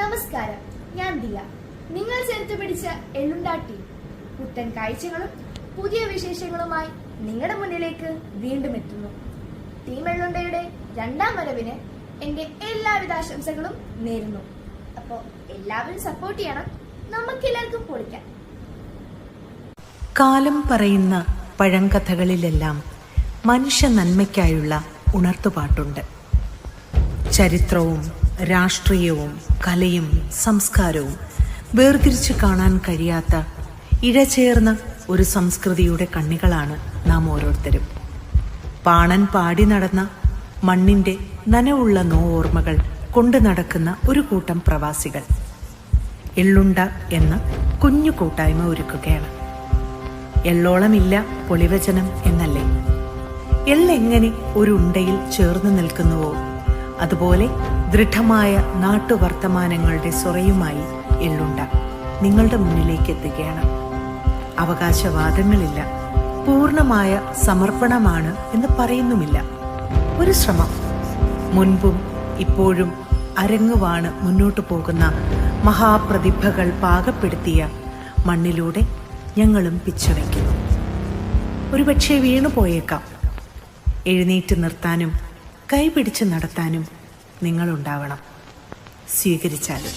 നമസ്കാരം, ഞാൻ ദിയ. നിങ്ങൾ ചേർത്ത് പിടിച്ച എള്ളുണ്ടാട്ടി പുത്തൻ കാഴ്ചകളും പുതിയ വിശേഷങ്ങളുമായി നിങ്ങളുടെ മുന്നിലേക്ക് വീണ്ടും എത്തുന്നു. ടീം എള്ളുണ്ടയുടെ രണ്ടാം വരവിന് എന്റെ എല്ലാവിധ ആശംസകളും നേരുന്നു. അപ്പോൾ എല്ലാവരും സപ്പോർട്ട് ചെയ്യണം. നമുക്കെല്ലാവർക്കും പൊളിക്കാം. കാലം പറയുന്ന പഴങ്കഥകളിലെല്ലാം മനുഷ്യ നന്മയ്ക്കായുള്ള ഉണർത്തുപാട്ടുണ്ട്. ചരിത്രവും രാഷ്ട്രീയവും കലയും സംസ്കാരവും വേർതിരിച്ചു കാണാൻ കഴിയാത്ത ഇഴചേർന്ന ഒരു സംസ്കൃതിയുടെ കണ്ണികളാണ് നാം ഓരോരുത്തരും. പാണൻ പാടി നടന്ന മണ്ണിന്റെ നനവുള്ള നോർമ്മകൾ കൊണ്ടു നടക്കുന്ന ഒരു കൂട്ടം പ്രവാസികൾ എള്ളുണ്ട എന്ന കുഞ്ഞു കൂട്ടായ്മ ഒരുക്കുകയാണ്. എള്ളോളമില്ല പൊളിവചനം എന്നല്ലേ? എള്ളെങ്ങനെ ഒരു ഉണ്ടയിൽ ചേർന്ന് നിൽക്കുന്നുവോ അതുപോലെ ദൃഢമായ നാട്ടുവർത്തമാനങ്ങളുടെ സ്വറയുമായി എള്ളുണ്ട നിങ്ങളുടെ മുന്നിലേക്ക് എത്തുകയാണ്. അവകാശവാദങ്ങളില്ല, പൂർണ്ണമായ സമർപ്പണമാണ് എന്ന് പറയുന്നുമില്ല. ഒരു ശ്രമം, മുൻപും ഇപ്പോഴും അരങ്ങുവാണ് മുന്നോട്ടു പോകുന്ന മഹാപ്രതിഭകൾ പാകപ്പെടുത്തിയ മണ്ണിലൂടെ ഞങ്ങളും പിച്ചവയ്ക്കുന്നു. ഒരുപക്ഷെ വീണുപോയേക്കാം. എഴുന്നേറ്റ് നിർത്താനും കൈപിടിച്ച് നടത്താനും നിങ്ങളുണ്ടാവണം. സ്വീകരിച്ചാലും